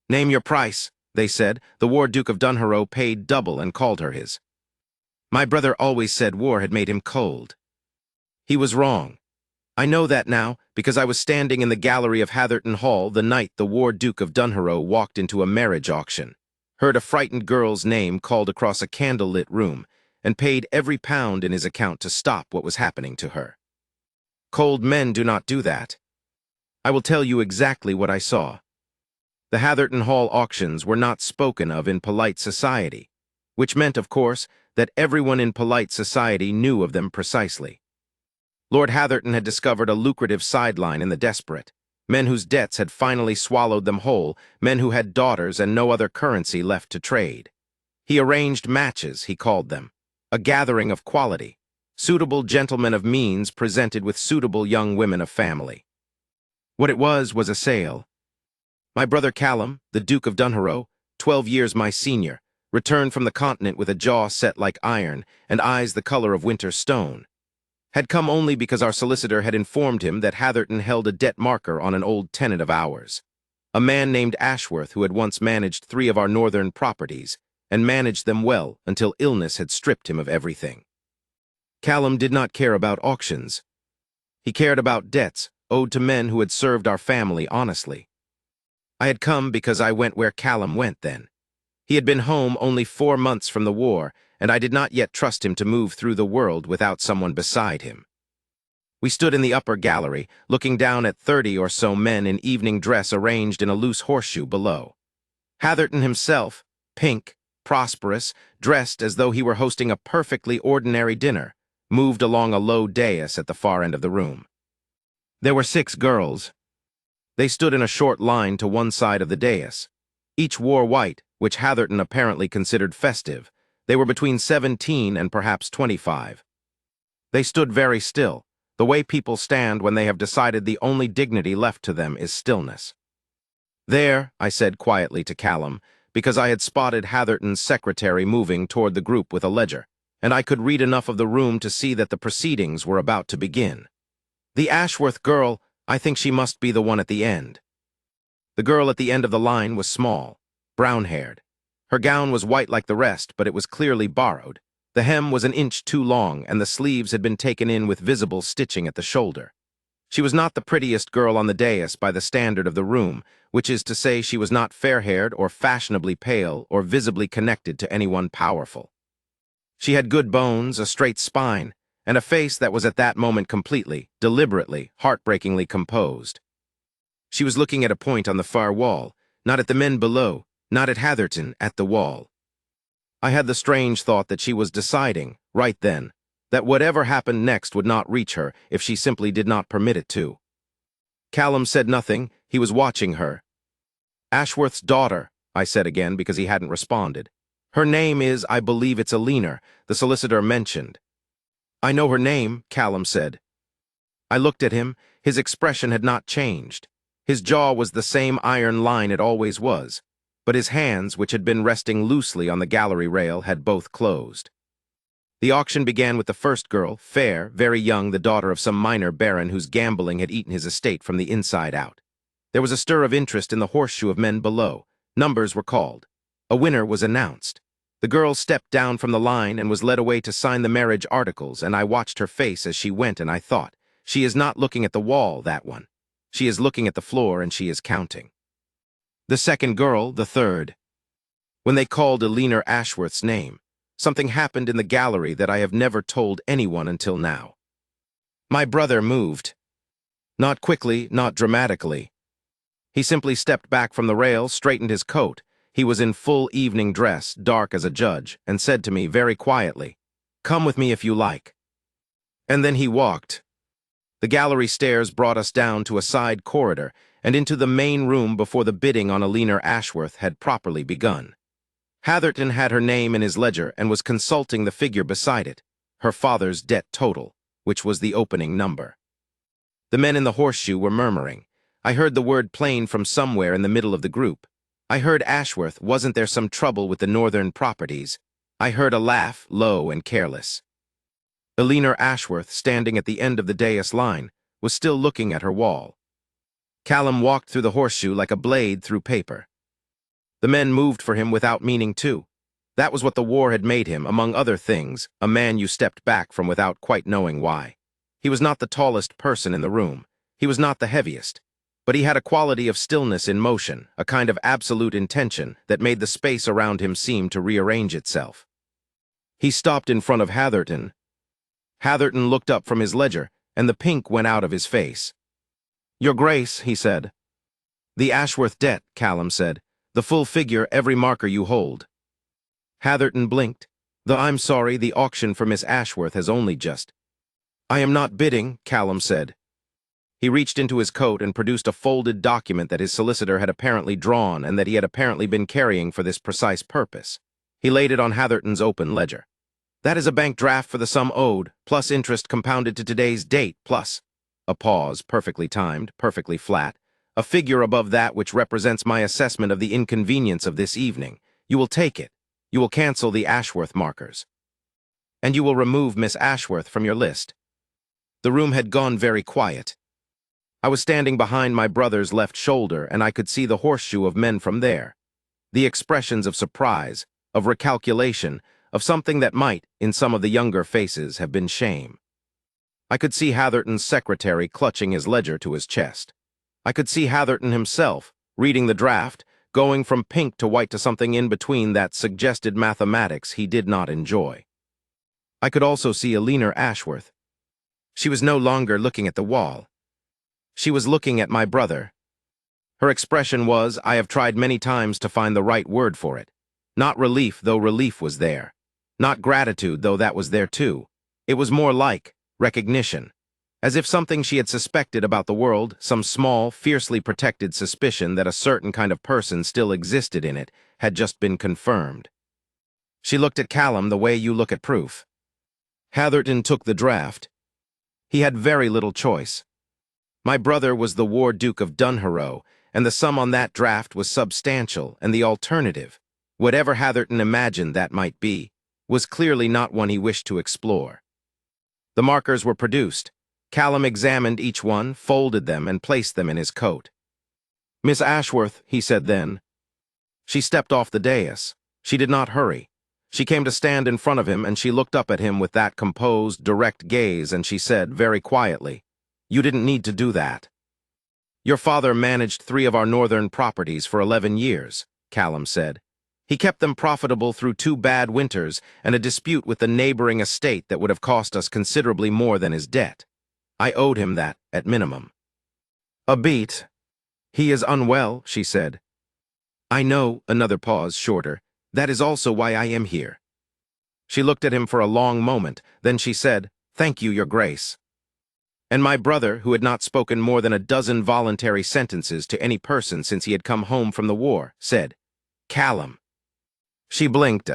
"Name your price," they said. The War Duke of Dunharrow paid double and called her his. My brother always said war had made him cold. He was wrong. I know that now because I was standing in the gallery of Hatherton Hall the night the War Duke of Dunharrow walked into a marriage auction, heard a frightened girl's name called across a candle-lit room, and paid every pound in his account to stop what was happening to her. Cold men do not do that. I will tell you exactly what I saw. The Hatherton Hall auctions were not spoken of in polite society, which meant, of course, that everyone in polite society knew of them precisely. Lord Hatherton had discovered a lucrative sideline in the desperate, men whose debts had finally swallowed them whole, men who had daughters and no other currency left to trade. He arranged matches, he called them, a gathering of quality, suitable gentlemen of means presented with suitable young women of family. What it was a sale. My brother Callum, the Duke of Dunharrow, 12 years my senior, returned from the continent with a jaw set like iron and eyes the color of winter stone. Had come only because our solicitor had informed him that Hatherton held a debt marker on an old tenant of ours, a man named Ashworth who had once managed 3 of our northern properties, and managed them well until illness had stripped him of everything. Callum did not care about auctions. He cared about debts owed to men who had served our family honestly. I had come because I went where Callum went then. He had been home only 4 months from the war, and I did not yet trust him to move through the world without someone beside him. We stood in the upper gallery, looking down at 30 or so men in evening dress arranged in a loose horseshoe below. Hatherton himself, pink, prosperous, dressed as though he were hosting a perfectly ordinary dinner, moved along a low dais at the far end of the room. There were 6 girls. They stood in a short line to one side of the dais. Each wore white, which Hatherton apparently considered festive. They were between 17 and perhaps 25. They stood very still, the way people stand when they have decided the only dignity left to them is stillness. "There," I said quietly to Callum, because I had spotted Hatherton's secretary moving toward the group with a ledger, and I could read enough of the room to see that the proceedings were about to begin. "The Ashworth girl, I think she must be the one at the end." The girl at the end of the line was small, brown-haired. Her gown was white like the rest, but it was clearly borrowed. The hem was an inch too long, and the sleeves had been taken in with visible stitching at the shoulder. She was not the prettiest girl on the dais by the standard of the room, which is to say she was not fair-haired or fashionably pale or visibly connected to anyone powerful. She had good bones, a straight spine, and a face that was at that moment completely, deliberately, heartbreakingly composed. She was looking at a point on the far wall, not at the men below, not at Hatherton, at the wall. I had the strange thought that she was deciding, right then, that whatever happened next would not reach her if she simply did not permit it to. Callum said nothing, he was watching her. "Ashworth's daughter," I said again because he hadn't responded. "Her name is, I believe it's a Leaner, the solicitor mentioned." "I know her name," Callum said. I looked at him, his expression had not changed. His jaw was the same iron line it always was, but his hands, which had been resting loosely on the gallery rail, had both closed. The auction began with the first girl, fair, very young, the daughter of some minor baron whose gambling had eaten his estate from the inside out. There was a stir of interest in the horseshoe of men below. Numbers were called. A winner was announced. The girl stepped down from the line and was led away to sign the marriage articles, and I watched her face as she went, and I thought, she is not looking at the wall, that one. She is looking at the floor, and she is counting. The second girl, the third. When they called Leaner Ashworth's name, something happened in the gallery that I have never told anyone until now. My brother moved. Not quickly, not dramatically. He simply stepped back from the rail, straightened his coat. He was in full evening dress, dark as a judge, and said to me very quietly, "Come with me if you like." And then he walked. The gallery stairs brought us down to a side corridor and into the main room before the bidding on Leaner Ashworth had properly begun. Hatherton had her name in his ledger and was consulting the figure beside it, her father's debt total, which was the opening number. The men in the horseshoe were murmuring. I heard the word plain from somewhere in the middle of the group. I heard Ashworth, wasn't there some trouble with the northern properties? I heard a laugh, low and careless. Leaner Ashworth, standing at the end of the dais line, was still looking at her wall. Callum walked through the horseshoe like a blade through paper. The men moved for him without meaning to. That was what the war had made him, among other things, a man you stepped back from without quite knowing why. He was not the tallest person in the room. He was not the heaviest. But he had a quality of stillness in motion, a kind of absolute intention that made the space around him seem to rearrange itself. He stopped in front of Hatherton. Hatherton looked up from his ledger, and the pink went out of his face. "Your Grace," he said. "The Ashworth debt," Callum said. "The full figure, every marker you hold." Hatherton blinked. "I'm sorry, the auction for Miss Ashworth has only just—" "I am not bidding," Callum said. He reached into his coat and produced a folded document that his solicitor had apparently drawn and that he had apparently been carrying for this precise purpose. He laid it on Hatherton's open ledger. "That is a bank draft for the sum owed, plus interest compounded to today's date, plus—" A pause, perfectly timed, perfectly flat. "A figure above that which represents my assessment of the inconvenience of this evening. You will take it. You will cancel the Ashworth markers. And you will remove Miss Ashworth from your list." The room had gone very quiet. I was standing behind my brother's left shoulder, and I could see the horseshoe of men from there. The expressions of surprise, of recalculation, of something that might, in some of the younger faces, have been shame. I could see Hatherton's secretary clutching his ledger to his chest. I could see Hatherton himself, reading the draft, going from pink to white to something in between that suggested mathematics he did not enjoy. I could also see Eleanor Ashworth. She was no longer looking at the wall. She was looking at my brother. Her expression was, I have tried many times to find the right word for it. Not relief, though relief was there. Not gratitude, though that was there too. It was more like recognition. As if something she had suspected about the world, some small, fiercely protected suspicion that a certain kind of person still existed in it, had just been confirmed. She looked at Callum the way you look at proof. Hatherton took the draft. He had very little choice. My brother was the War Duke of Dunharrow, and the sum on that draft was substantial, and the alternative, whatever Hatherton imagined that might be, was clearly not one he wished to explore. The markers were produced. Callum examined each one, folded them, and placed them in his coat. "Miss Ashworth," he said then. She stepped off the dais. She did not hurry. She came to stand in front of him, and she looked up at him with that composed, direct gaze, and she said, very quietly, "You didn't need to do that." "Your father managed 3 of our northern properties for 11 years, Callum said. "He kept them profitable through 2 bad winters and a dispute with the neighboring estate that would have cost us considerably more than his debt. I owed him that, at minimum." "A beat. He is unwell," she said. "I know," another pause, shorter. "That is also why I am here." She looked at him for a long moment, then she said, "Thank you, Your Grace." And my brother, who had not spoken more than a dozen voluntary sentences to any person since he had come home from the war, said, "Callum." She blinked.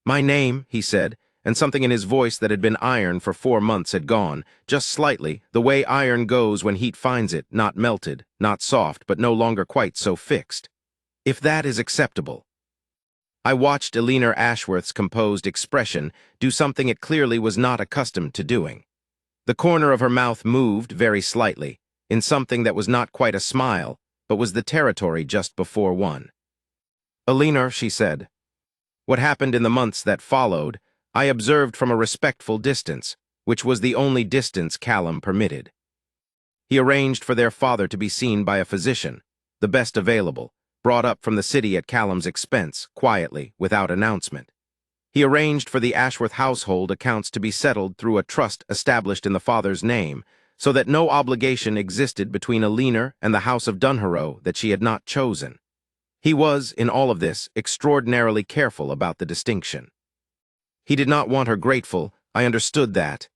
"My name," he said, and something in his voice that had been iron for 4 months had gone, just slightly, the way iron goes when heat finds it, not melted, not soft, but no longer quite so fixed. "If that is acceptable." I watched Eleanor Ashworth's composed expression do something it clearly was not accustomed to doing. The corner of her mouth moved very slightly, in something that was not quite a smile, but was the territory just before one. "Eleanor," she said, "what happened in the months that followed, I observed from a respectful distance, which was the only distance Callum permitted. He arranged for their father to be seen by a physician, the best available, brought up from the city at Callum's expense, quietly, without announcement. He arranged for the Ashworth household accounts to be settled through a trust established in the father's name, so that no obligation existed between Eleanor and the house of Dunharrow that she had not chosen. He was, in all of this, extraordinarily careful about the distinction. He did not want her grateful, I understood that.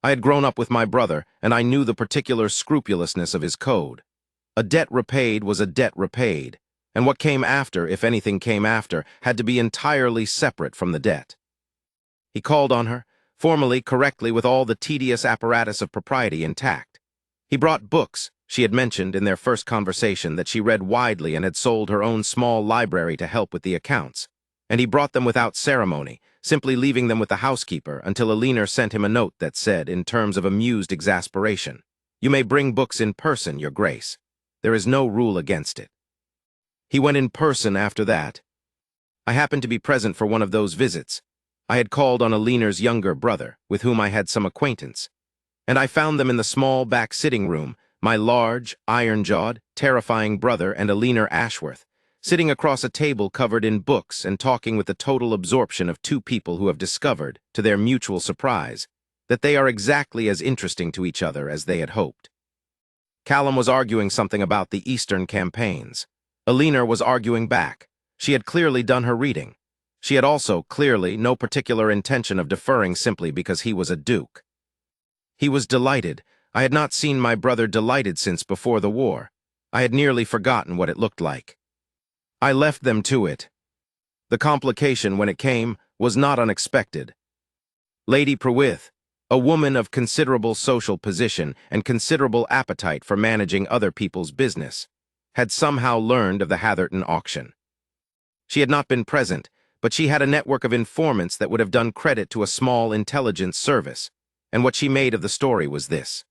I had grown up with my brother, and I knew the particular scrupulousness of his code. A debt repaid was a debt repaid, and what came after, if anything came after, had to be entirely separate from the debt. He called on her, formally, correctly, with all the tedious apparatus of propriety intact. He brought books. She had mentioned in their first conversation that she read widely and had sold her own small library to help with the accounts, and he brought them without ceremony, simply leaving them with the housekeeper until Eleanor sent him a note that said, in terms of amused exasperation, "You may bring books in person, Your Grace. There is no rule against it." He went in person after that. I happened to be present for one of those visits. I had called on Aliner's younger brother, with whom I had some acquaintance, and I found them in the small back sitting room, my large, iron-jawed, terrifying brother and Aliner Ashworth, sitting across a table covered in books and talking with the total absorption of two people who have discovered, to their mutual surprise, that they are exactly as interesting to each other as they had hoped. Callum was arguing something about the Eastern campaigns. Aliner was arguing back. She had clearly done her reading. She had also, clearly, no particular intention of deferring simply because he was a duke. He was delighted. I had not seen my brother delighted since before the war. I had nearly forgotten what it looked like. I left them to it. The complication, when it came, was not unexpected. Lady Prowith, a woman of considerable social position and considerable appetite for managing other people's business, had somehow learned of the Hatherton auction. She had not been present, but she had a network of informants that would have done credit to a small intelligence service, and what she made of the story was this.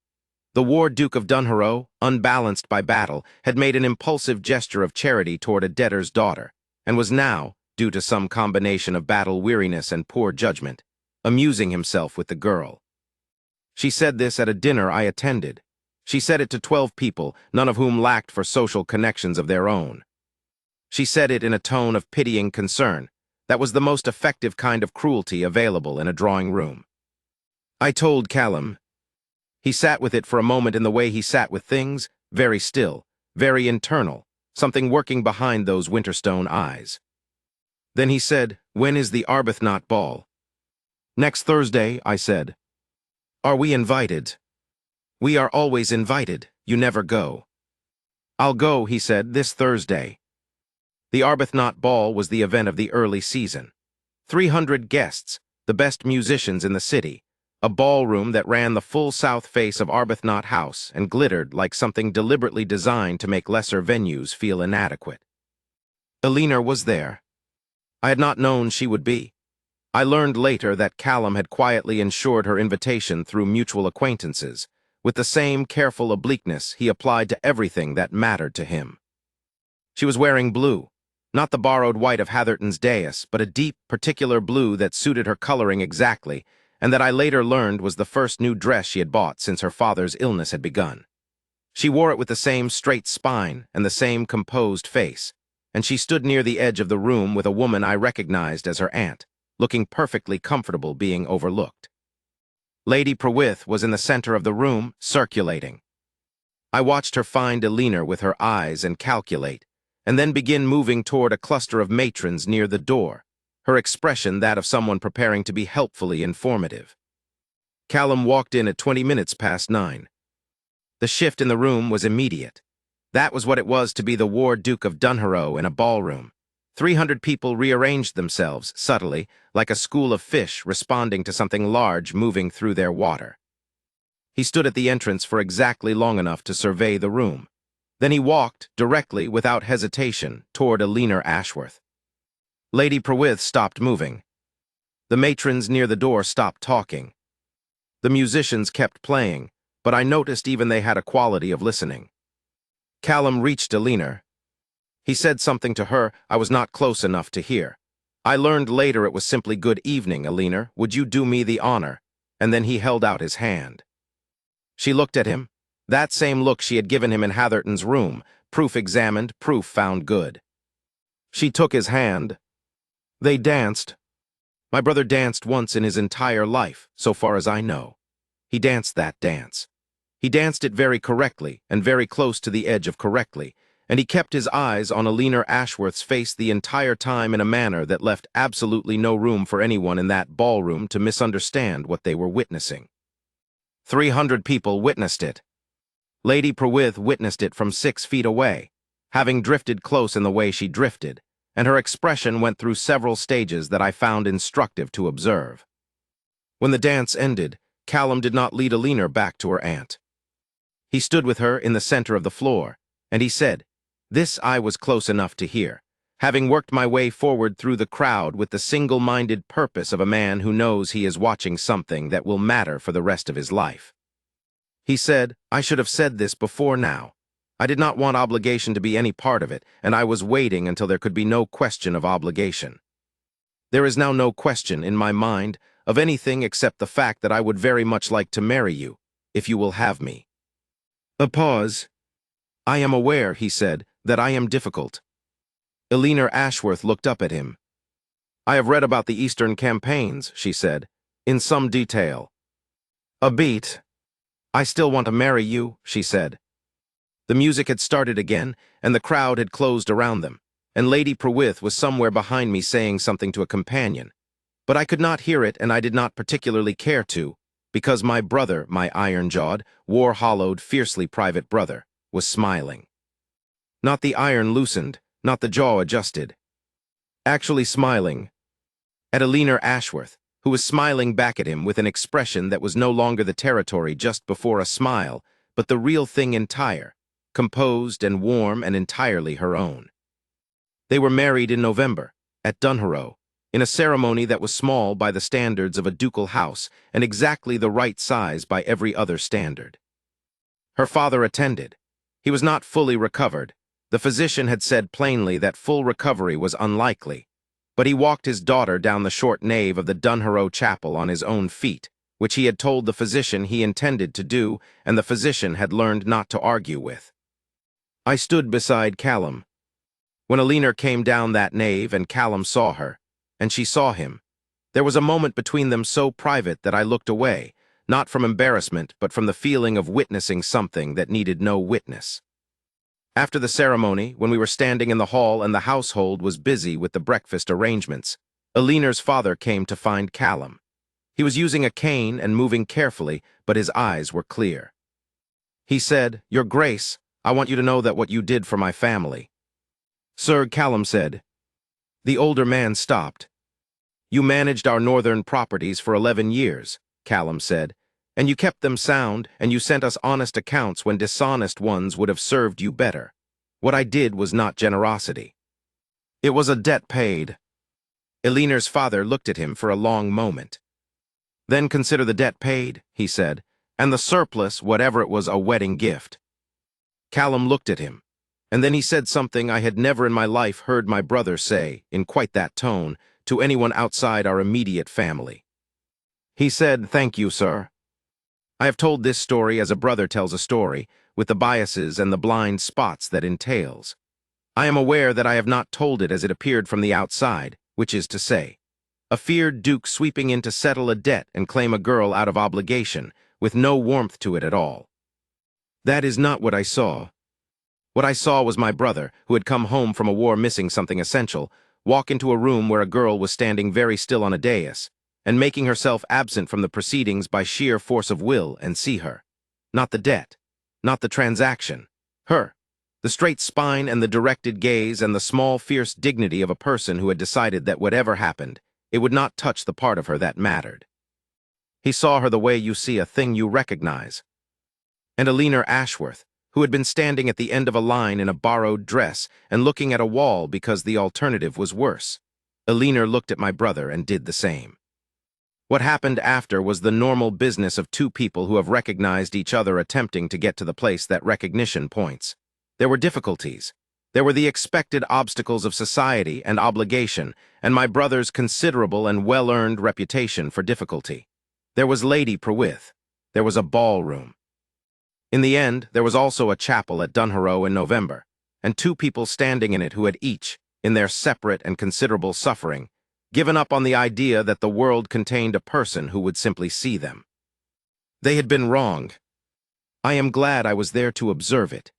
The War Duke of Dunharrow, unbalanced by battle, had made an impulsive gesture of charity toward a debtor's daughter, and was now, due to some combination of battle weariness and poor judgment, amusing himself with the girl. She said this at a dinner I attended. She said it to 12 people, none of whom lacked for social connections of their own. She said it in a tone of pitying concern. That was the most effective kind of cruelty available in a drawing room. I told Callum. He sat with it for a moment in the way he sat with things, very still, very internal, something working behind those Winterstone eyes. Then he said, "When is the Arbuthnot ball?" "Next Thursday," I said. "Are we invited?" "We are always invited. You never go." "I'll go," he said, "this Thursday." The Arbuthnot ball was the event of the early season. 300 guests, the best musicians in the city, a ballroom that ran the full south face of Arbuthnot House and glittered like something deliberately designed to make lesser venues feel inadequate. Aliner was there. I had not known she would be. I learned later that Callum had quietly ensured her invitation through mutual acquaintances, with the same careful obliqueness he applied to everything that mattered to him. She was wearing blue, not the borrowed white of Hatherton's dais, but a deep, particular blue that suited her coloring exactly, and that I later learned was the first new dress she had bought since her father's illness had begun. She wore it with the same straight spine and the same composed face, and she stood near the edge of the room with a woman I recognized as her aunt, looking perfectly comfortable being overlooked. Lady Prowith was in the center of the room, circulating. I watched her find Aliner with her eyes and calculate, and then begin moving toward a cluster of matrons near the door, her expression that of someone preparing to be helpfully informative. Callum walked in at 20 minutes past 9. The shift in the room was immediate. That was what it was to be the War Duke of Dunharrow in a ballroom. 300 people rearranged themselves, subtly, like a school of fish responding to something large moving through their water. He stood at the entrance for exactly long enough to survey the room. Then he walked, directly, without hesitation, toward Aliner Ashworth. Lady Prowith stopped moving. The matrons near the door stopped talking. The musicians kept playing, but I noticed even they had a quality of listening. Callum reached Aliner. He said something to her I was not close enough to hear. I learned later it was simply "Good evening, Aliner, would you do me the honor?" And then he held out his hand. She looked at him. That same look she had given him in Hatherton's room, proof examined, proof found good. She took his hand. They danced. My brother danced once in his entire life, so far as I know. He danced that dance. He danced it very correctly, and very close to the edge of correctly, and he kept his eyes on Aliner Ashworth's face the entire time in a manner that left absolutely no room for anyone in that ballroom to misunderstand what they were witnessing. 300 people witnessed it. Lady Prowith witnessed it from 6 feet away, having drifted close in the way she drifted, and her expression went through several stages that I found instructive to observe. When the dance ended, Callum did not lead Aliner back to her aunt. He stood with her in the center of the floor, and he said, this I was close enough to hear, having worked my way forward through the crowd with the single-minded purpose of a man who knows he is watching something that will matter for the rest of his life. He said, I should have said this before now. I did not want obligation to be any part of it, and I was waiting until there could be no question of obligation. There is now no question in my mind of anything except the fact that I would very much like to marry you, if you will have me. A pause. I am aware, he said, that I am difficult. Eleanor Ashworth looked up at him. I have read about the Eastern campaigns, she said, in some detail. A beat. I still want to marry you, she said. The music had started again, and the crowd had closed around them, and Lady Prowith was somewhere behind me saying something to a companion. But I could not hear it, and I did not particularly care to, because my brother, my iron-jawed, war-hollowed, fiercely private brother, was smiling. Not the iron loosened, not the jaw adjusted. Actually smiling at Eleanor Ashworth, who was smiling back at him with an expression that was no longer the territory just before a smile, but the real thing entire, composed and warm and entirely her own. They were married in November, at Dunharrow, in a ceremony that was small by the standards of a ducal house and exactly the right size by every other standard. Her father attended. He was not fully recovered. The physician had said plainly that full recovery was unlikely, but he walked his daughter down the short nave of the Dunharrow chapel on his own feet, which he had told the physician he intended to do, and the physician had learned not to argue with. I stood beside Callum. When Eleanor came down that nave and Callum saw her, and she saw him, there was a moment between them so private that I looked away, not from embarrassment, but from the feeling of witnessing something that needed no witness. After the ceremony, when we were standing in the hall and the household was busy with the breakfast arrangements, Eleanor's father came to find Callum. He was using a cane and moving carefully, but his eyes were clear. He said, "Your Grace, I want you to know that what you did for my family." "Sir," Callum said. The older man stopped. "You managed our northern properties for 11 years, Callum said, and you kept them sound, and you sent us honest accounts when dishonest ones would have served you better. What I did was not generosity. It was a debt paid." Eleanor's father looked at him for a long moment. "Then consider the debt paid," he said, "and the surplus, whatever it was, a wedding gift." Callum looked at him, and then he said something I had never in my life heard my brother say, in quite that tone, to anyone outside our immediate family. He said, "Thank you, sir." I have told this story as a brother tells a story, with the biases and the blind spots that entails. I am aware that I have not told it as it appeared from the outside, which is to say, a feared duke sweeping in to settle a debt and claim a girl out of obligation, with no warmth to it at all. That is not what I saw. What I saw was my brother, who had come home from a war missing something essential, walk into a room where a girl was standing very still on a dais, and making herself absent from the proceedings by sheer force of will, and see her. Not the debt, not the transaction. Her. The straight spine and the directed gaze and the small, fierce dignity of a person who had decided that whatever happened, it would not touch the part of her that mattered. He saw her the way you see a thing you recognize. And Eleanor Ashworth, who had been standing at the end of a line in a borrowed dress and looking at a wall because the alternative was worse. Eleanor looked at my brother and did the same. What happened after was the normal business of two people who have recognized each other attempting to get to the place that recognition points. There were difficulties. There were the expected obstacles of society and obligation, and my brother's considerable and well-earned reputation for difficulty. There was Lady Prowith. There was a ballroom. In the end, there was also a chapel at Dunharrow in November, and two people standing in it who had each, in their separate and considerable suffering, given up on the idea that the world contained a person who would simply see them. They had been wrong. I am glad I was there to observe it,